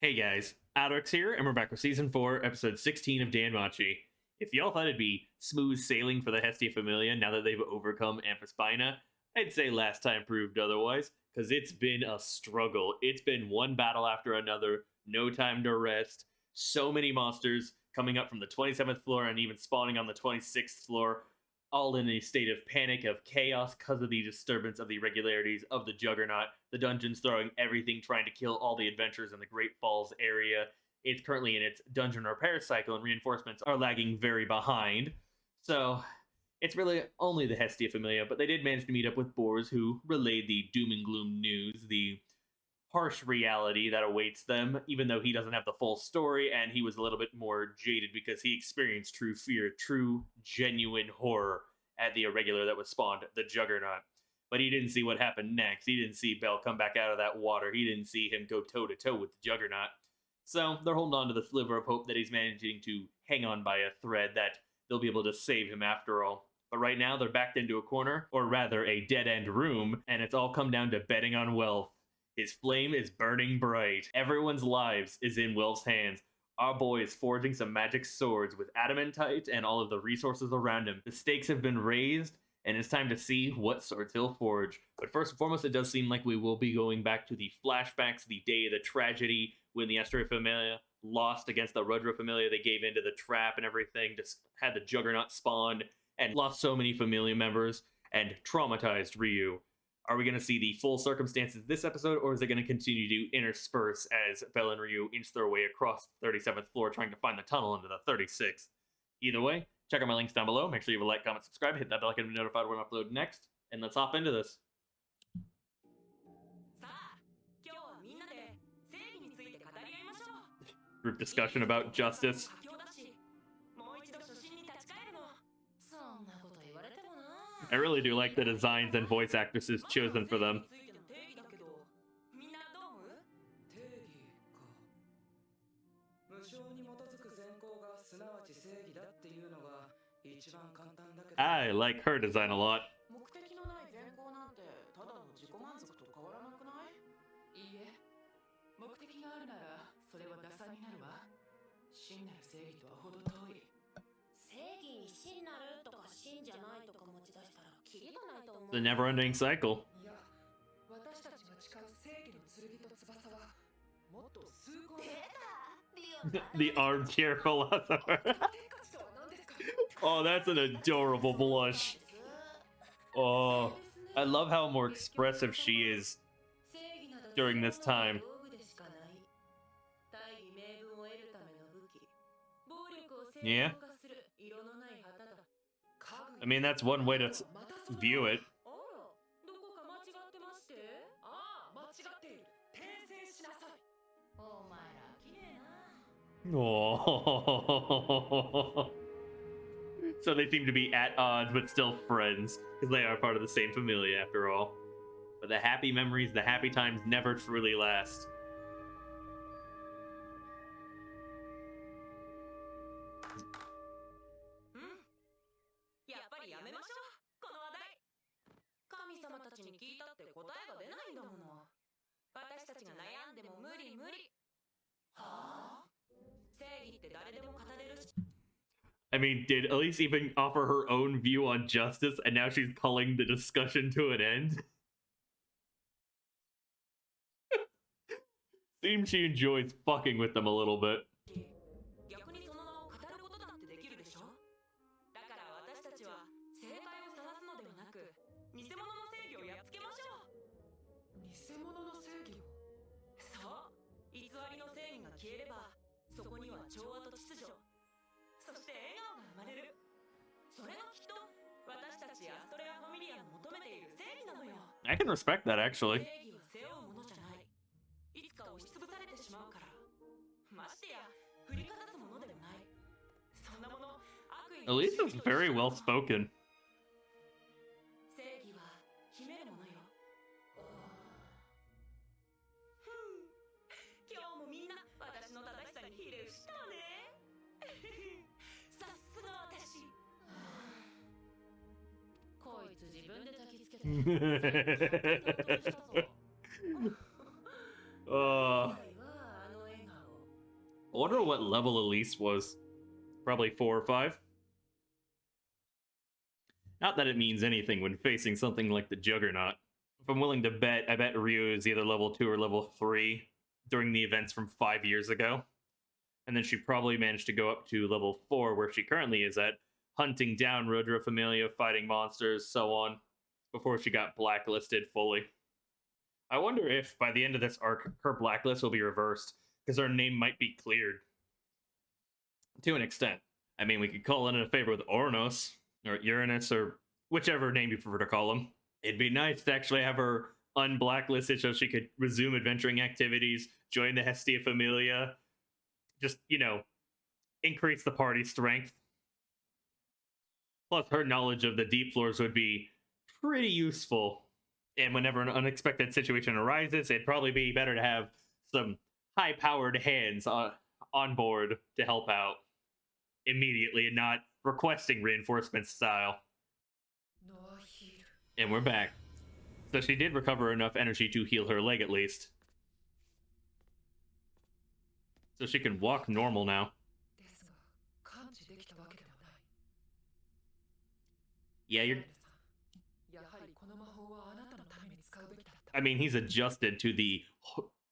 Hey guys, AlduicS here, and we're back with Season 4, Episode 16 of DanMachi. If y'all thought it'd be smooth sailing for the Hestia Familia now that they've overcome Amphispina, I'd say last time proved otherwise, because it's been a struggle. It's been one battle after another, no time to rest, so many monsters coming up from the 27th floor and even spawning on the 26th floor, all in a state of panic, of chaos, because of the disturbance of the irregularities of the Juggernaut. The dungeon's throwing everything, trying to kill all the adventurers in the Great Falls area. It's currently in its dungeon repair cycle, and reinforcements are lagging very behind. So, it's really only the Hestia Familia, but they did manage to meet up with Boars, who relayed the doom and gloom news, the harsh reality that awaits them, even though he doesn't have the full story, and he was a little bit more jaded because he experienced true fear, true, genuine horror at the irregular that was spawned, the Juggernaut. But he didn't see what happened next. He didn't see Bell come back out of that water. He didn't see him go toe-to-toe with the Juggernaut. So they're holding on to the sliver of hope that he's managing to hang on by a thread, that they'll be able to save him after all. But right now, they're backed into a corner, or rather a dead-end room, and it's all come down to betting on Welf. His flame is burning bright. Everyone's lives is in Welf's hands. Our boy is forging some magic swords with adamantite and all of the resources around him. The stakes have been raised, and it's time to see what swords he'll forge. But first and foremost, it does seem like we will be going back to the flashbacks, the day of the tragedy, when the Asteria Familia lost against the Rudra Familia. They gave into the trap and everything, just had the Juggernaut spawn, and lost so many Familia members, and traumatized Ryu. Are we going to see the full circumstances this episode, or is it going to continue to intersperse as Bell and Ryu inch their way across the 37th floor trying to find the tunnel into the 36th? Either way, check out my links down below. Make sure you have a like, comment, subscribe, hit that bell icon to be notified when I upload next, and let's hop into this. Group discussion about justice. I really do like the designs and voice actresses chosen for them. I like her design a lot. The never-ending cycle. The armchair philosopher. Oh, that's an adorable blush. Oh, I love how more expressive she is during this time. Yeah. I mean, that's one way to view it. Oh. So they seem to be at odds, but still friends, because they are part of the same familia after all. But the happy memories, the happy times never truly last. I mean, did Elise even offer her own view on justice, and now she's calling the discussion to an end? Seems she enjoys fucking with them a little bit. I can respect that, actually. Elise is very well spoken. I wonder what level Elise was. Probably 4 or 5. Not that it means anything when facing something like the Juggernaut. If I'm willing to bet, I bet Ryu is either level 2 or level 3 during the events from 5 years ago. And then she probably managed to go up to level 4, where she currently is at, hunting down Rodra Familia, fighting monsters, so on, before she got blacklisted fully. I wonder if, by the end of this arc, her blacklist will be reversed, because her name might be cleared. To an extent. I mean, we could call in a favor with Ornos, or Uranus, or whichever name you prefer to call him. It'd be nice to actually have her unblacklisted so she could resume adventuring activities, join the Hestia Familia, just, you know, increase the party strength. Plus, her knowledge of the deep floors would be pretty useful. And whenever an unexpected situation arises, it'd probably be better to have some high-powered hands on board to help out immediately and not requesting reinforcements style. And we're back. So she did recover enough energy to heal her leg at least. So she can walk normal now. Yeah, I mean, he's adjusted to the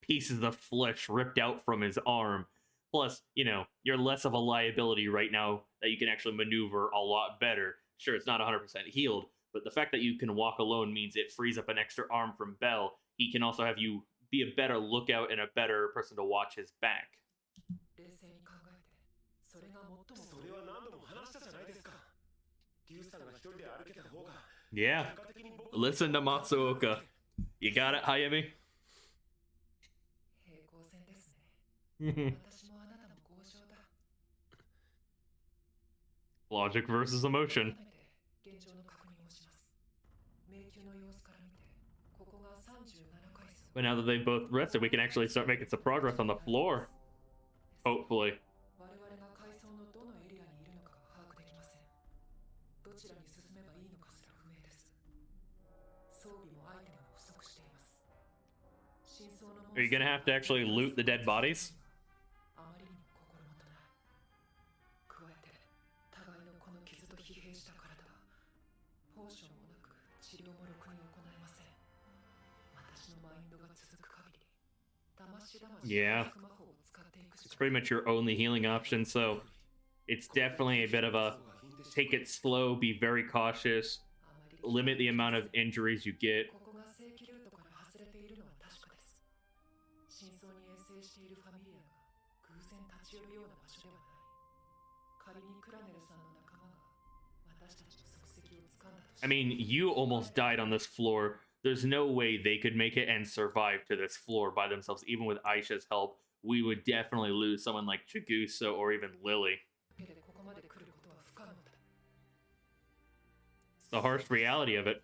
pieces of flesh ripped out from his arm. Plus, you know, you're less of a liability right now that you can actually maneuver a lot better. Sure, it's not 100% healed, but the fact that you can walk alone means it frees up an extra arm from Bell. He can also have you be a better lookout and a better person to watch his back. Yeah, listen to Matsuoka. You got it, Hayami? Logic versus emotion. But now that they've both rested, we can actually start making some progress on the floor. Hopefully. Are you gonna have to actually loot the dead bodies? Yeah. It's pretty much your only healing option, so it's definitely a bit of a take it slow, be very cautious, limit the amount of injuries you get. I mean, you almost died on this floor. There's no way they could make it and survive to this floor by themselves. Even with Aisha's help, we would definitely lose someone like Chigusa or even Lily. It's the harsh reality of it.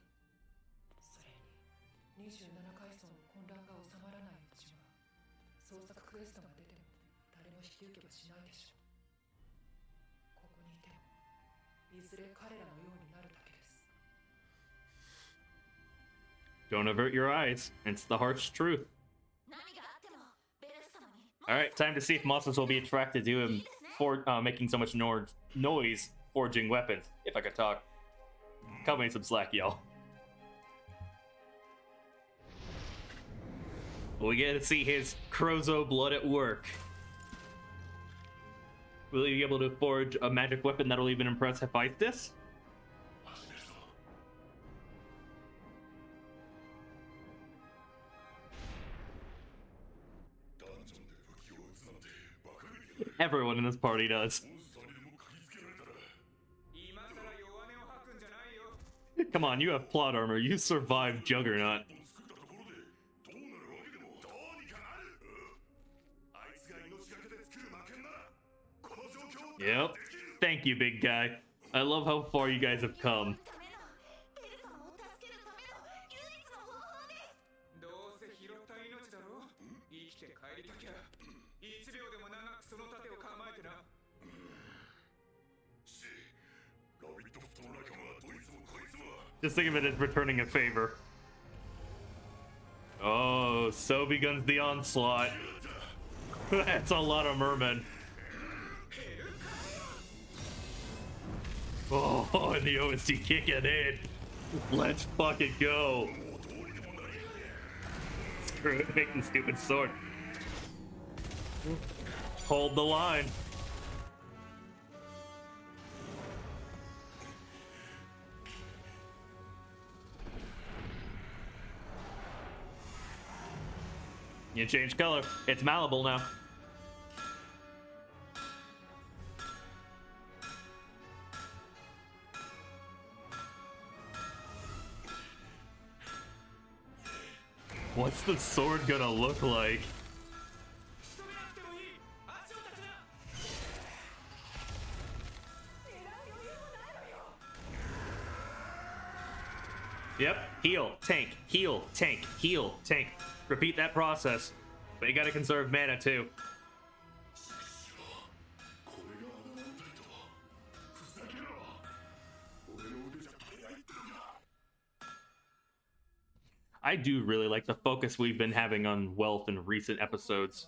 Don't avert your eyes. It's the harsh truth. Alright, time to see if monsters will be attracted to him for making so much noise forging weapons. If I could talk. Cut me some slack, y'all. We get to see his Crozzo blood at work. Will he be able to forge a magic weapon that'll even impress Hephaestus? Everyone in this party does. Come on, you have plot armor. You survived Juggernaut. Yep. Thank you, big guy. I love how far you guys have come. Just think of it as returning a favor. Oh, so begins the onslaught. That's a lot of mermen. Oh, and the OST kicking in. Let's fucking go. Screw it, make the stupid sword. Hold the line. You change color. It's malleable now. What's the sword gonna look like? Yep, heal, tank, heal, tank, heal, tank. Repeat that process, but you gotta conserve mana too. I do really like the focus we've been having on Welf in recent episodes.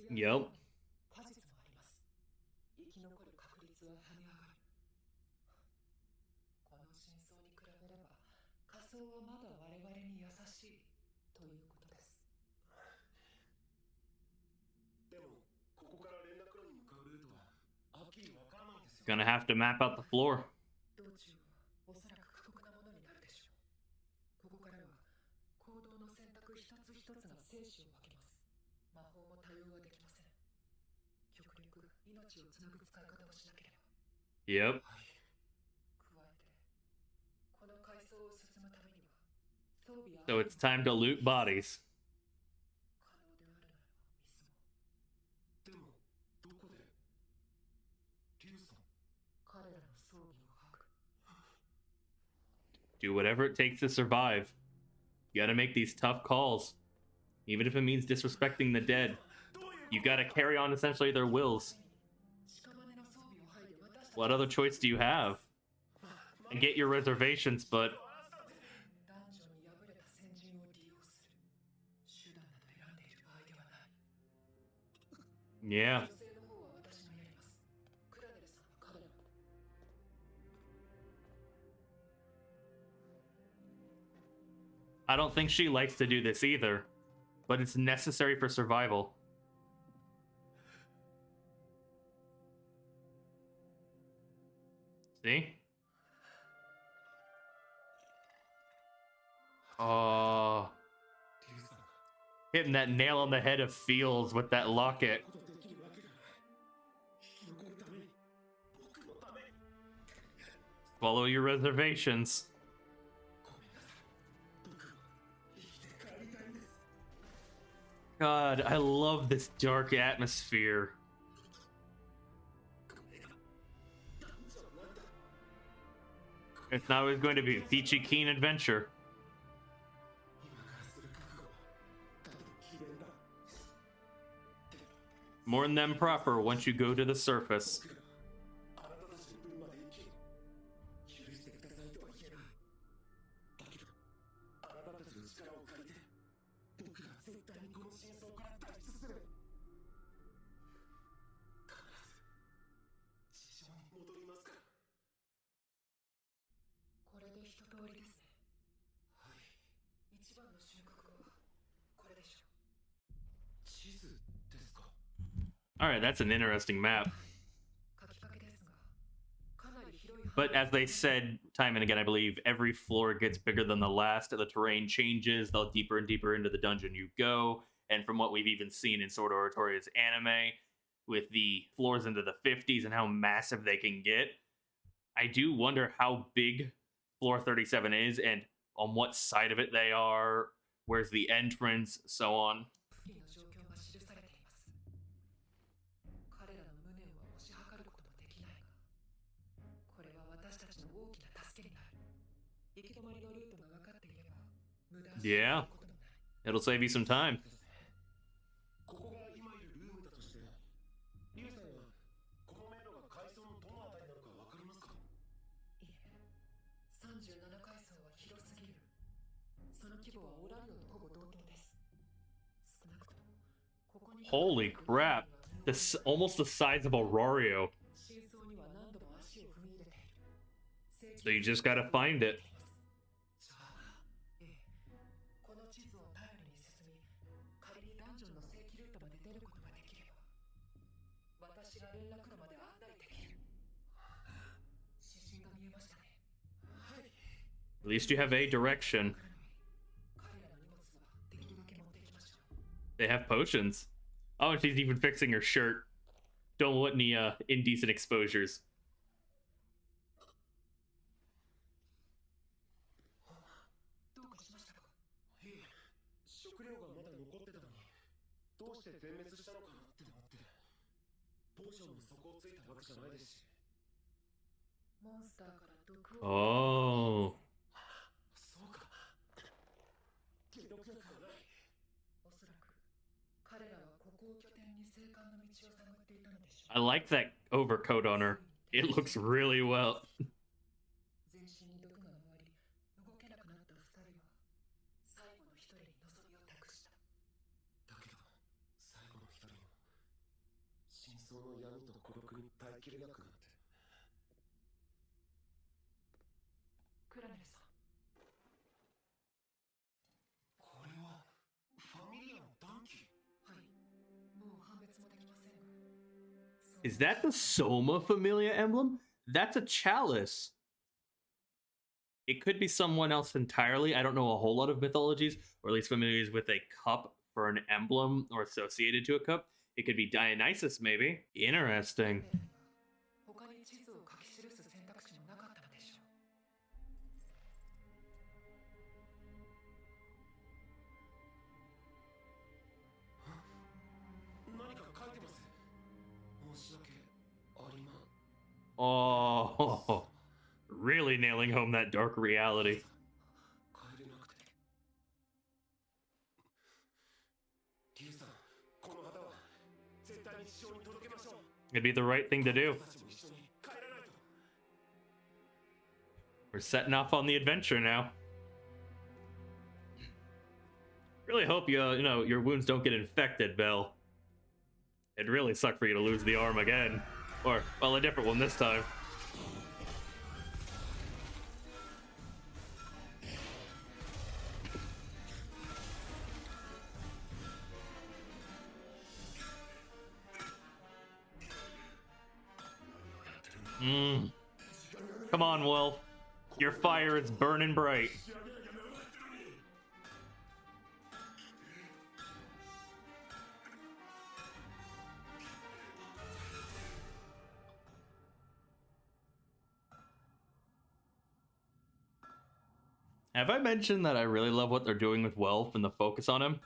Yep. Gonna have to map out the floor. Yep. So it's time to loot bodies. Do whatever it takes to survive. You gotta make these tough calls. Even if it means disrespecting the dead. You gotta carry on essentially their wills. What other choice do you have? And get your reservations, but... yeah. I don't think she likes to do this either, but it's necessary for survival. See? Oh. Hitting that nail on the head of Fields with that locket. Follow your reservations. God, I love this dark atmosphere. It's not always going to be a peachy keen adventure. More than them proper once you go to the surface. Alright, that's an interesting map. But as they said time and again, I believe, every floor gets bigger than the last. The terrain changes, the deeper and deeper into the dungeon you go. And from what we've even seen in Sword Oratoria's anime, with the floors into the 50s and how massive they can get, I do wonder how big floor 37 is and on what side of it they are, where's the entrance, so on. Yeah, it'll save you some time. Holy crap. This almost the size of Aurorio. So you just gotta find it. At least you have a direction. They have potions. Oh, and she's even fixing her shirt. Don't want any indecent exposures. Oh. I like that overcoat on her. It looks really well. Is that the Soma Familia emblem? That's a chalice. It could be someone else entirely. I don't know a whole lot of mythologies, or at least familiars with a cup for an emblem or associated to a cup. It could be Dionysus, maybe. Interesting. Oh, really nailing home that dark reality. It'd be the right thing to do. We're setting off on the adventure now. Really hope your wounds don't get infected, Belle. It'd really suck for you to lose the arm again. Or, well, a different one this time. Come on, Welf. Your fire is burning bright. Have I mentioned that I really love what they're doing with Welf and the focus on him?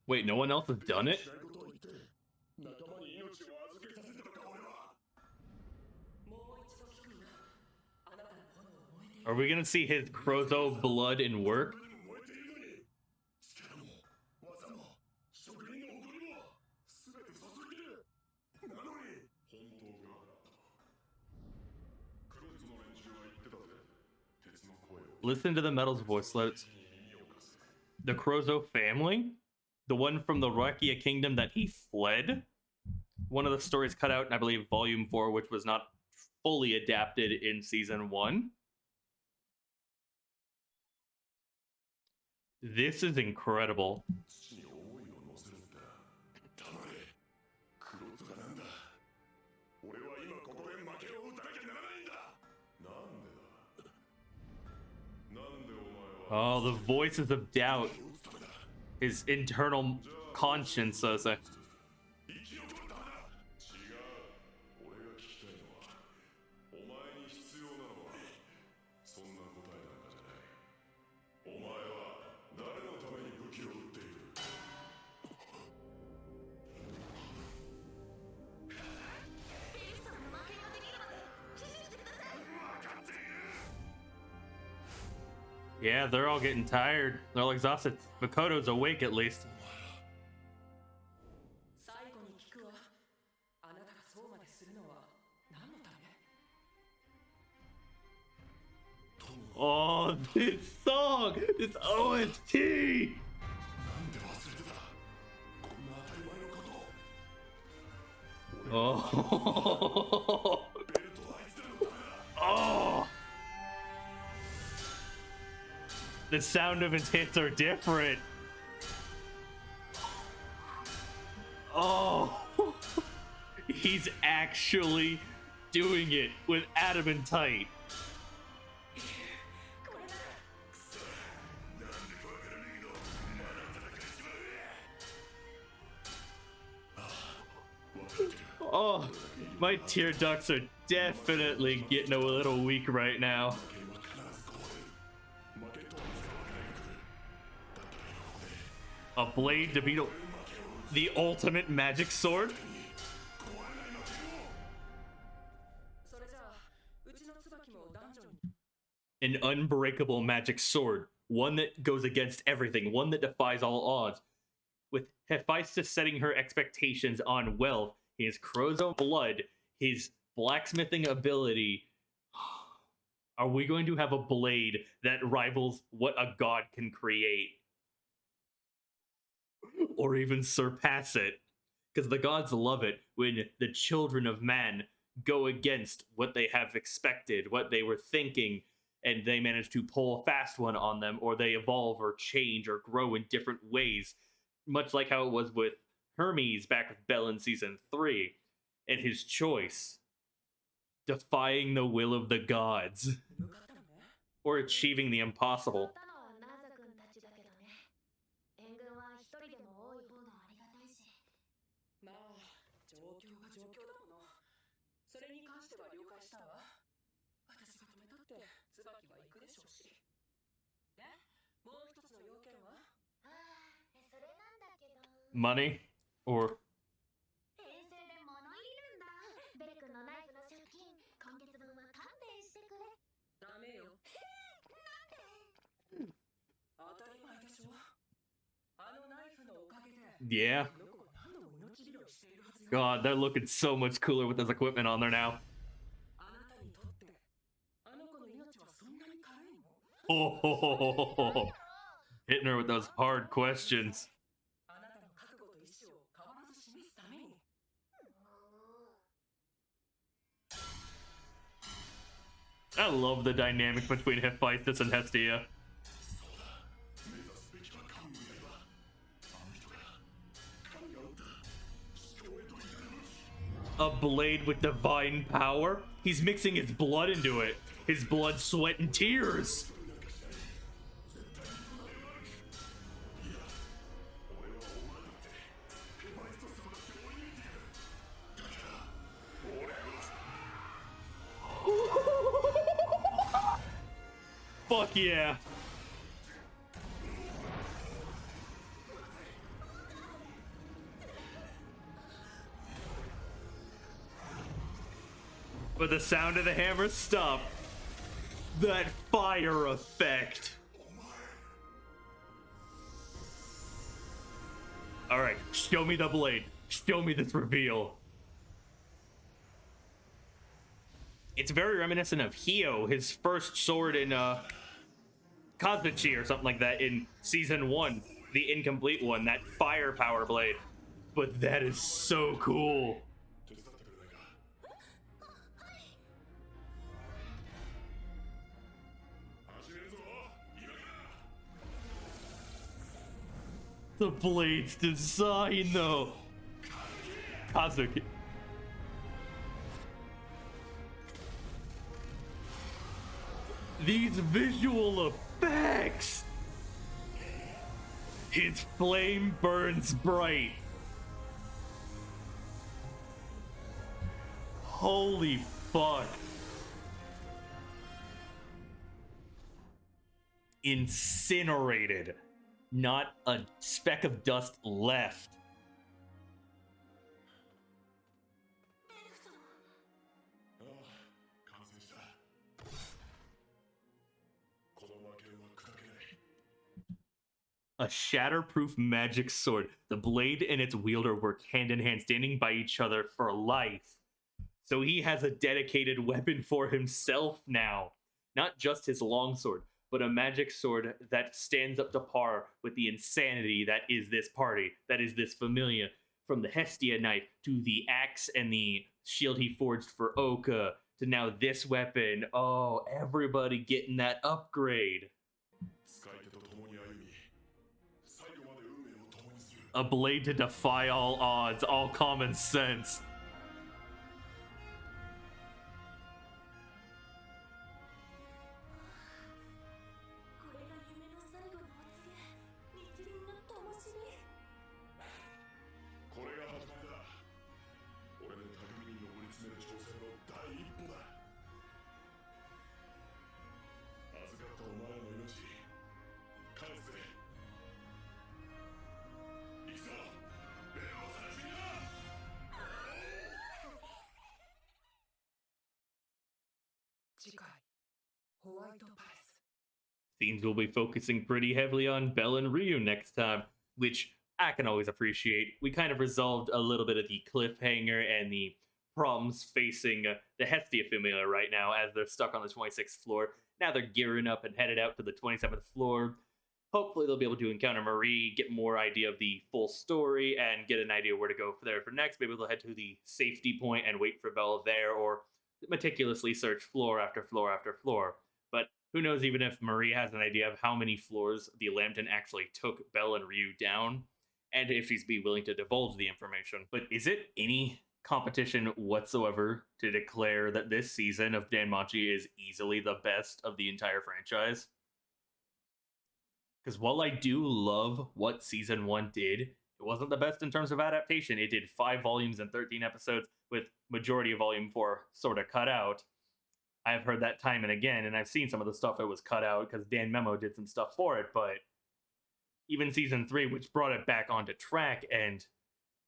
Wait, no one else has done it? Are we gonna see his Crozzo blood in work? Listen to the metal's voice. The Crozzo family? The one from the Rakia kingdom that he fled? One of the stories cut out in, I believe, Volume 4, which was not fully adapted in Season 1. This is incredible. Oh, the voices of doubt. His internal conscience, so to say. Yeah, they're all getting tired. They're all exhausted. Makoto's awake at least. Oh, this song! This OST! Oh! Oh! The sound of his hits are different. Oh! He's actually doing it with adamantite. Oh, my tear ducts are definitely getting a little weak right now. A blade to beat the ultimate magic sword? An unbreakable magic sword. One that goes against everything. One that defies all odds. With Hephaestus setting her expectations on Welf, his Crozzo blood, his blacksmithing ability. Are we going to have a blade that rivals what a god can create? Or even surpass it? Because the gods love it when the children of man go against what they have expected, what they were thinking, and they manage to pull a fast one on them, or they evolve or change or grow in different ways. Much like how it was with Hermes back with Bell in season 3, and his choice, defying the will of the gods, or achieving the impossible. Money? Or... Yeah. God, they're looking so much cooler with this equipment on there now. Oh, hitting her with those hard questions. I love the dynamic between Hephaestus and Hestia. A blade with divine power? He's mixing his blood into it. His blood, sweat, and tears. Fuck yeah. But the sound of the hammer stopped. That fire effect. Alright, show me the blade. Show me this reveal. It's very reminiscent of Hio, his first sword in Cosmichi or something like that in season 1. The incomplete one, that fire power blade. But that is so cool. The blade's design, though. Kazuki. These visual effects. His flame burns bright. Holy fuck. Incinerated. Not a speck of dust left. A shatterproof magic sword. The blade and its wielder work hand in hand, standing by each other for life. So he has a dedicated weapon for himself now. Not just his longsword, but a magic sword that stands up to par with the insanity that is this party, that is this familia. From the Hestia knife to the axe and the shield he forged for Oka to now this weapon. Oh, everybody getting that upgrade. A blade to defy all odds, all common sense. Seems we'll be focusing pretty heavily on Bell and Ryu next time, which I can always appreciate. We kind of resolved a little bit of the cliffhanger and the problems facing the Hestia Familia right now as they're stuck on the 26th floor. Now they're gearing up and headed out to the 27th floor. Hopefully they'll be able to encounter Marie, get more idea of the full story, and get an idea where to go for next. Maybe they'll head to the safety point and wait for Bell there, or meticulously search floor after floor after floor. But who knows even if Marie has an idea of how many floors the Lambton actually took Bell and Ryu down, and if she's be willing to divulge the information. But is it any competition whatsoever to declare that this season of DanMachi is easily the best of the entire franchise? Because while I do love what season 1 did, it wasn't the best in terms of adaptation. It did 5 volumes and 13 episodes, with majority of volume 4 sort of cut out. I've heard that time and again, and I've seen some of the stuff that was cut out because Dan Memo did some stuff for it, but even season 3, which brought it back onto track and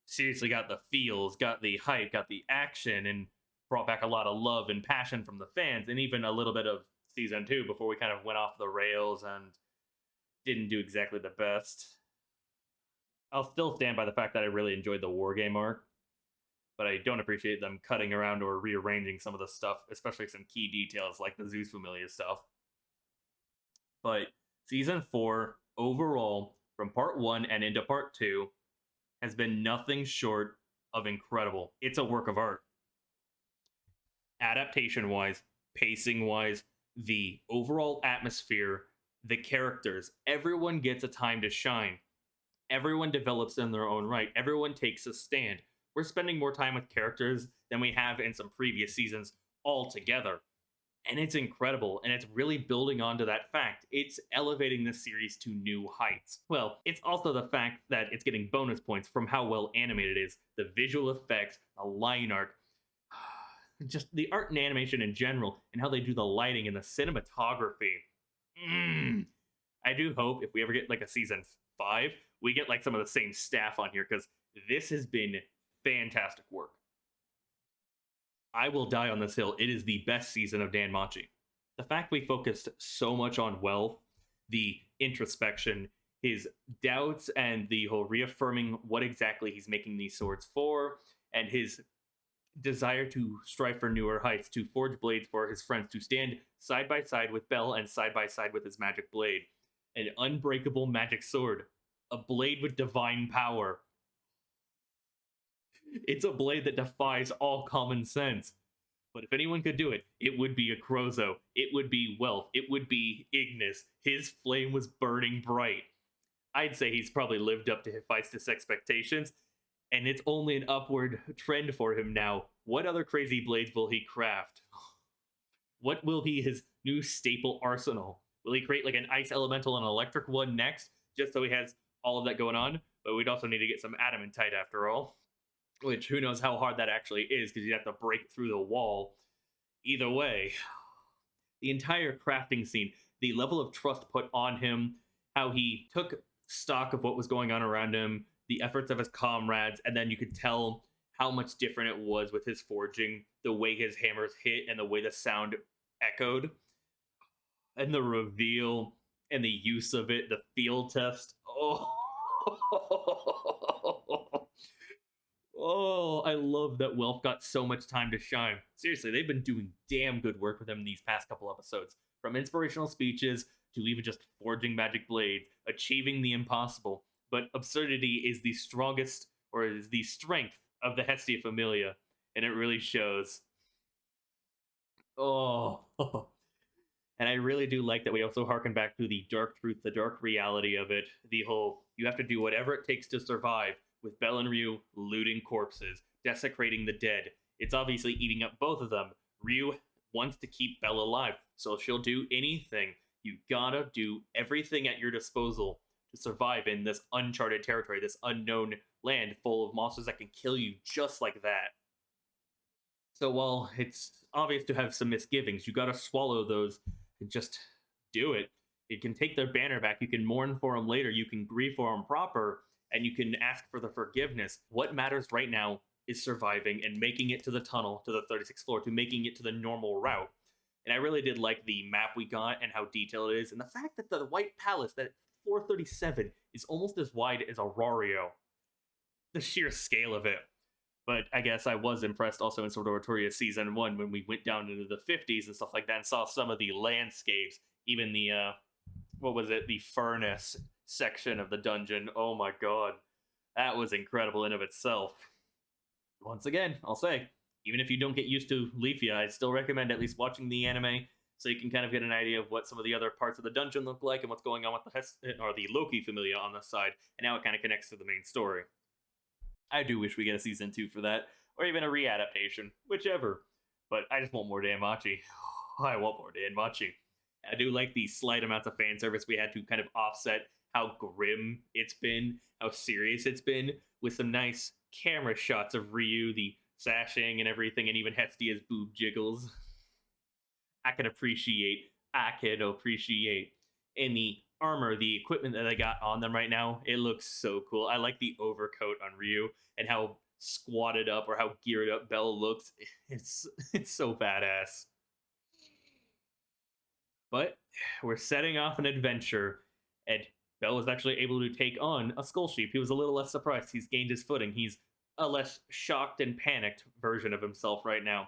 seriously got the feels, got the hype, got the action, and brought back a lot of love and passion from the fans, and even a little bit of season 2 before we kind of went off the rails and didn't do exactly the best. I'll still stand by the fact that I really enjoyed the War Game arc, but I don't appreciate them cutting around or rearranging some of the stuff, especially some key details like the Zeus Familia stuff. But season 4, overall, from part 1 and into part 2, has been nothing short of incredible. It's a work of art. Adaptation-wise, pacing-wise, the overall atmosphere, the characters, everyone gets a time to shine. Everyone develops in their own right. Everyone takes a stand. We're spending more time with characters than we have in some previous seasons altogether. And it's incredible, and it's really building onto that fact. It's elevating this series to new heights. Well, it's also the fact that it's getting bonus points from how well animated it is, the visual effects, the line art, just the art and animation in general, and how they do the lighting and the cinematography. I do hope if we ever get like a season 5, we get like some of the same staff on here, because this has been fantastic work. I will die on this hill. It is the best season of DanMachi. The fact we focused so much on Welf, the introspection, his doubts, and the whole reaffirming what exactly he's making these swords for, and his desire to strive for newer heights, to forge blades for his friends, to stand side by side with Bell and side by side with his magic blade. An unbreakable magic sword. A blade with divine power. It's a blade that defies all common sense. But if anyone could do it, it would be a Crozzo. It would be Welf. It would be Ignis. His flame was burning bright. I'd say he's probably lived up to Hephaestus' expectations, and it's only an upward trend for him now. What other crazy blades will he craft? What will be his new staple arsenal? Will he create like an ice elemental and electric one next, just so he has all of that going on? But we'd also need to get some adamantite after all. Which, who knows how hard that actually is, because you'd have to break through the wall. Either way, the entire crafting scene, the level of trust put on him, how he took stock of what was going on around him, the efforts of his comrades, and then you could tell how much different it was with his forging, the way his hammers hit and the way the sound echoed, and the reveal and the use of it, the field test. Oh. Oh, I love that Welf got so much time to shine. Seriously, they've been doing damn good work with him these past couple episodes. From inspirational speeches to even just forging magic blades, achieving the impossible. But absurdity is the strongest, or is the strength of the Hestia Familia, and it really shows. Oh. And I really do like that we also harken back to the dark truth, the dark reality of it. The whole, you have to do whatever it takes to survive, with Belle and Ryu looting corpses, desecrating the dead. It's obviously eating up both of them. Ryu wants to keep Belle alive, so she'll do anything. You gotta do everything at your disposal to survive in this uncharted territory, this unknown land full of monsters that can kill you just like that. So while it's obvious to have some misgivings, you gotta swallow those and just do it. You can take their banner back, you can mourn for them later, you can grieve for them proper, and you can ask for the forgiveness. What matters right now is surviving and making it to the tunnel, to the 36th floor, to making it to the normal route. And I really did like the map we got and how detailed it is, and the fact that the White Palace, that 437, is almost as wide as Aurario. The sheer scale of it. But I guess I was impressed also in Sword of Artoria Season 1 when we went down into the 50s and stuff like that and saw some of the landscapes, even the, what was it, the furnace section of the dungeon. Oh my god. That was incredible in of itself. Once again, I'll say, even if you don't get used to Leafia, I'd still recommend at least watching the anime so you can kind of get an idea of what some of the other parts of the dungeon look like and what's going on with the Loki Familia on the side and how it kind of connects to the main story. I do wish we get a season 2 for that, or even a readaptation, whichever. But I just want more DanMachi. I want more DanMachi. I do like the slight amounts of fan service we had to kind of offset how grim it's been, how serious it's been, with some nice camera shots of Ryu, the sashing and everything, and even Hestia's boob jiggles. I can appreciate in the armor, the equipment that I got on them right now. It looks so cool. I like the overcoat on Ryu and how squatted up or how geared up Belle looks. It's so badass. But we're setting off an adventure, and Belle was actually able to take on a Skull Sheep. He was a little less surprised. He's gained his footing. He's a less shocked and panicked version of himself right now.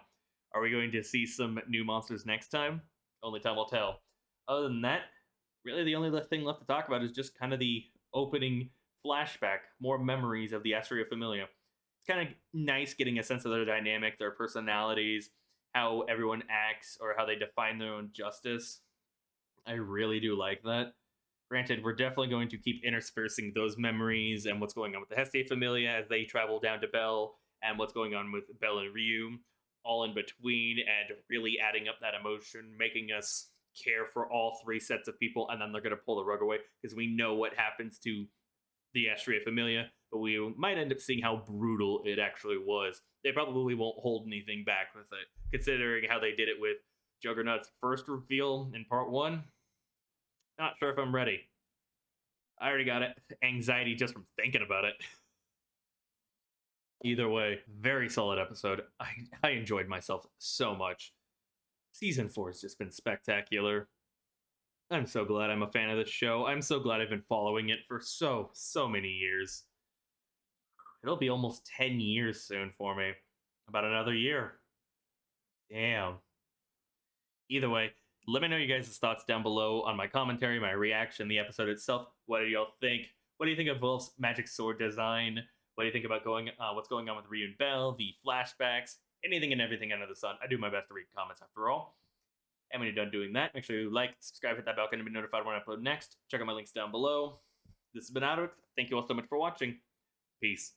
Are we going to see some new monsters next time? Only time will tell. Other than that, really the only thing left to talk about is just kind of the opening flashback, more memories of the Asteria Familia. It's kind of nice getting a sense of their dynamic, their personalities, how everyone acts, or how they define their own justice. I really do like that. Granted, we're definitely going to keep interspersing those memories and what's going on with the Hestia Familia as they travel down to Belle, and what's going on with Belle and Ryu, all in between, and really adding up that emotion, making us care for all three sets of people, and then they're going to pull the rug away because we know what happens to the Asteria Familia, but we might end up seeing how brutal it actually was. They probably won't hold anything back with it, considering how they did it with Juggernaut's first reveal in part 1. Not sure if I'm ready. I already got it. Anxiety just from thinking about it. Either way, very solid episode. I enjoyed myself so much. Season 4 has just been spectacular. I'm so glad I'm a fan of this show. I'm so glad I've been following it for so many years. It'll be almost 10 years soon for me. About another year. Damn. Either way, let me know you guys' thoughts down below on my commentary, my reaction, the episode itself. What do y'all think? What do you think of Wolf's magic sword design? What do you think about what's going on with Ryu and Belle, the flashbacks, anything and everything under the sun? I do my best to read comments after all. And when you're done doing that, make sure you like, subscribe, hit that bell icon to be notified when I upload next. Check out my links down below. This has been AlduicS. Thank you all so much for watching. Peace.